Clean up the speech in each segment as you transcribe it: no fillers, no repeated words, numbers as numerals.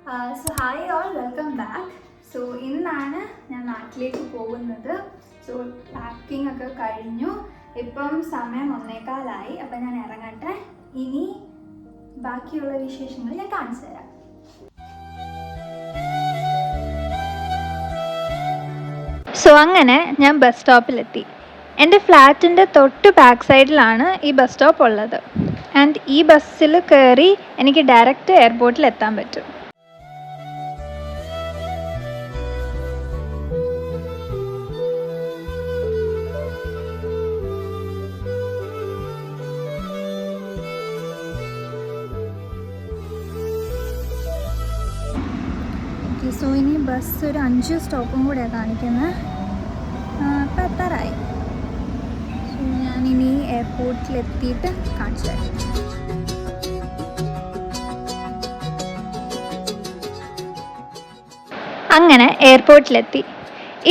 So hi all, welcome back. So ഇന്നാണ് ഞാൻ നാട്ടിലേക്ക് പോകുന്നത്. സോ പാക്കിംഗ് ഒക്കെ കഴിഞ്ഞു. ഇപ്പം സമയം 1:15. അപ്പം ഞാൻ ഇറങ്ങട്ടെ. ഇനി ബാക്കിയുള്ള വിശേഷങ്ങൾ ഞാൻ കാണിച്ചു തരാം. സോ അങ്ങനെ ഞാൻ ബസ് സ്റ്റോപ്പിലെത്തി. എൻ്റെ ഫ്ലാറ്റിൻ്റെ തൊട്ട് ബാക്ക് സൈഡിലാണ് ഈ ബസ് സ്റ്റോപ്പ് ഉള്ളത്. ആൻഡ് ഈ ബസ്സിൽ കയറി എനിക്ക് ഡയറക്റ്റ് എയർപോർട്ടിൽ എത്താൻ പറ്റും. സോ ഇനി ബസ് ഒരു 5 സ്റ്റോപ്പും കൂടെയാണ് കാണിക്കുന്നത്. അപ്പം എത്താറായി. സോ ഞാനിനി എയർപോർട്ടിലെത്തിയിട്ട് കാണിച്ചു തരാം. അങ്ങനെ എയർപോർട്ടിലെത്തി.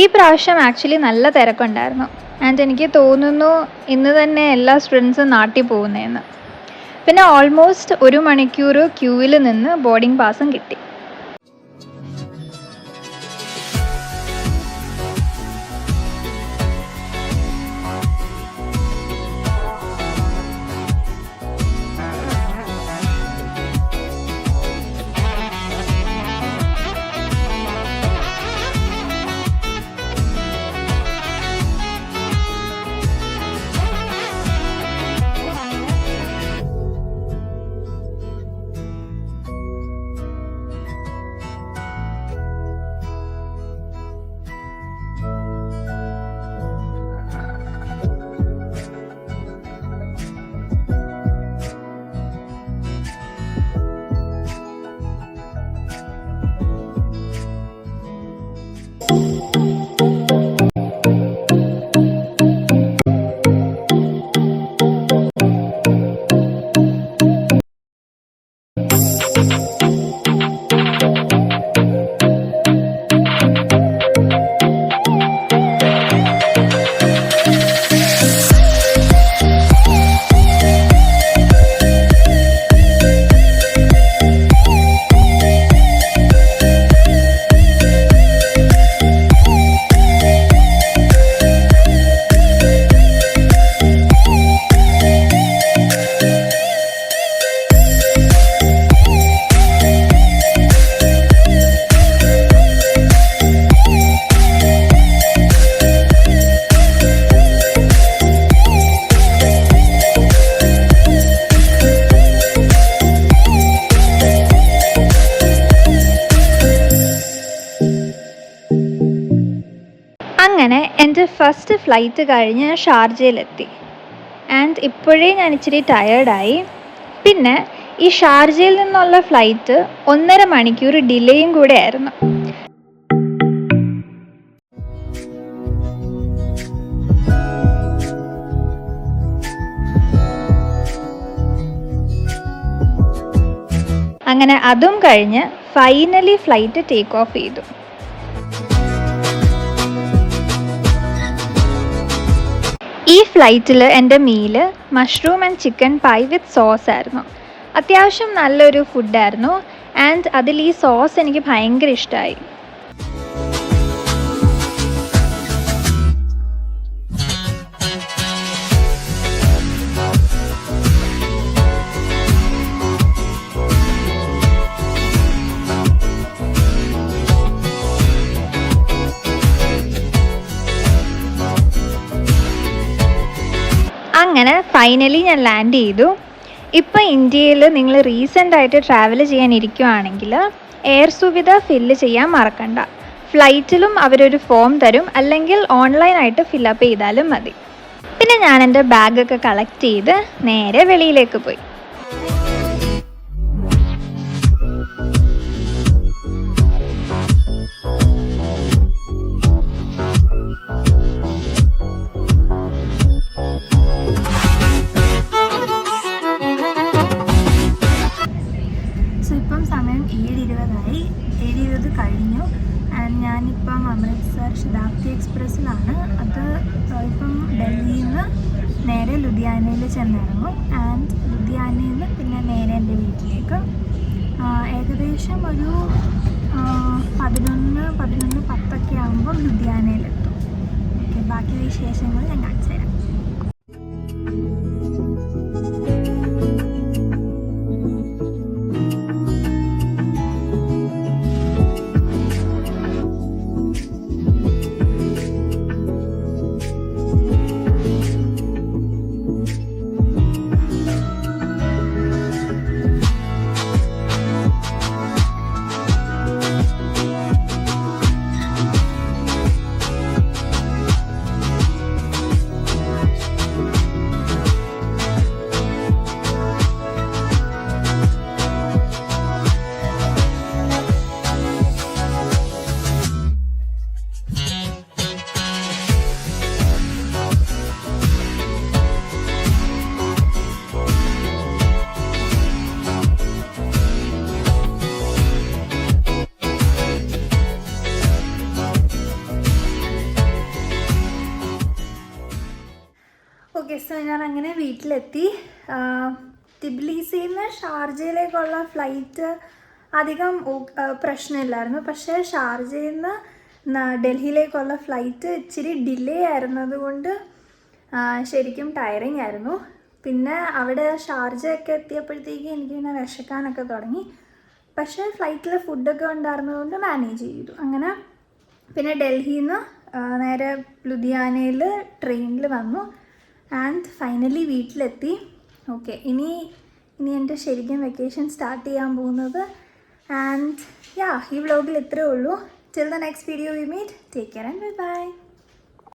ഈ പ്രാവശ്യം ആക്ച്വലി നല്ല തിരക്കുണ്ടായിരുന്നു. ആൻഡ് എനിക്ക് തോന്നുന്നു ഇന്ന് തന്നെ എല്ലാ സ്റ്റുഡൻസും നാട്ടിൽ പോകുന്നതെന്ന്. പിന്നെ ഓൾമോസ്റ്റ് 1 മണിക്കൂർ ക്യൂവിൽ നിന്ന് ബോർഡിംഗ് പാസും കിട്ടി. അങ്ങനെ എൻ്റെ ഫസ്റ്റ് ഫ്ലൈറ്റ് കഴിഞ്ഞ് ഷാർജയിലെത്തി. ആൻഡ് ഇപ്പോഴേ ഞാൻ ഇച്ചിരി ടയേർഡായി. പിന്നെ ഈ ഷാർജയിൽ നിന്നുള്ള ഫ്ലൈറ്റ് 1.5 മണിക്കൂർ ഡിലേയും കൂടെ ആയിരുന്നു. അങ്ങനെ അതും കഴിഞ്ഞ് ഫൈനലി ഫ്ലൈറ്റ് ടേക്ക് ഓഫ് ചെയ്തു. ഈ ഫ്ലൈറ്റിൽ എൻ്റെ meal mushroom and chicken pi with sauce ആയിരുന്നു. അത്യാവശ്യം നല്ലൊരു ഫുഡായിരുന്നു. ആൻഡ് അതിൽ ഈ സോസ് എനിക്ക് ഭയങ്കര ഇഷ്ടമായി. അങ്ങനെ ഫൈനലി ഞാൻ ലാൻഡ് ചെയ്തു. ഇപ്പോൾ ഇന്ത്യയിൽ നിങ്ങൾ റീസെൻ്റായിട്ട് ട്രാവൽ ചെയ്യാനിരിക്കുകയാണെങ്കിൽ എയർ സുവിധ ഫില്ല് ചെയ്യാൻ മറക്കണ്ട. ഫ്ലൈറ്റിലും അവരൊരു ഫോം തരും, അല്ലെങ്കിൽ ഓൺലൈനായിട്ട് ഫില്ലപ്പ് ചെയ്താലും മതി. പിന്നെ ഞാൻ എൻ്റെ ബാഗൊക്കെ കളക്ട് ചെയ്ത് നേരെ വെളിയിലേക്ക് പോയി. സമയം 7:20 കഴിഞ്ഞു. ആൻഡ് ഞാനിപ്പം അമൃത്സർ ശതാബ്ദി എക്സ്പ്രസ്സിലാണ്. അത് ഇപ്പം ഡൽഹിയിൽ നിന്ന് നേരെ ലുധിയാനയിൽ ചെന്നിറങ്ങും. ആൻഡ് ലുധിയാനയിൽ നിന്ന് പിന്നെ നേരെ എൻ്റെ വീട്ടിലേക്ക്. ഏകദേശം ഒരു 11:10 ആകുമ്പം ലുധിയാനയിലെത്തും. ഓക്കെ, ബാക്കി വിശേഷങ്ങൾ ഞാൻ കാണിച്ചു തരാം. ഓക്കെ, സോ ഞാൻ അങ്ങനെ വീട്ടിലെത്തി. തിബ്ലീസിൽ നിന്ന് ഷാർജയിലേക്കുള്ള ഫ്ലൈറ്റ് അധികം പ്രശ്നമില്ലായിരുന്നു. പക്ഷേ ഷാർജയിൽ നിന്ന് ഡൽഹിയിലേക്കുള്ള ഫ്ലൈറ്റ് ഇച്ചിരി ഡിലേ ആയിരുന്നത് കൊണ്ട് ശരിക്കും ടയറിങ് ആയിരുന്നു. പിന്നെ അവിടെ ഷാർജയൊക്കെ എത്തിയപ്പോഴത്തേക്ക് എനിക്ക് പിന്നെ വിശക്കാനൊക്കെ തുടങ്ങി. പക്ഷേ ഫ്ലൈറ്റിൽ ഫുഡൊക്കെ ഉണ്ടായിരുന്നതുകൊണ്ട് മാനേജ് ചെയ്തു. അങ്ങനെ പിന്നെ ഡൽഹിയിൽ നിന്ന് നേരെ ലുധിയാനയിൽ ട്രെയിനിൽ വന്നു. ആൻഡ് ഫൈനലി വീട്ടിലെത്തി. ഓക്കെ, ഇനി എൻ്റെ ശരിക്കും വെക്കേഷൻ സ്റ്റാർട്ട് ചെയ്യാൻ പോകുന്നത്. ആൻഡ് യാ, ഈ വ്ലോഗിൽ ഇത്രയേ ഉള്ളൂ. Till the next video we meet. Take care and bye by.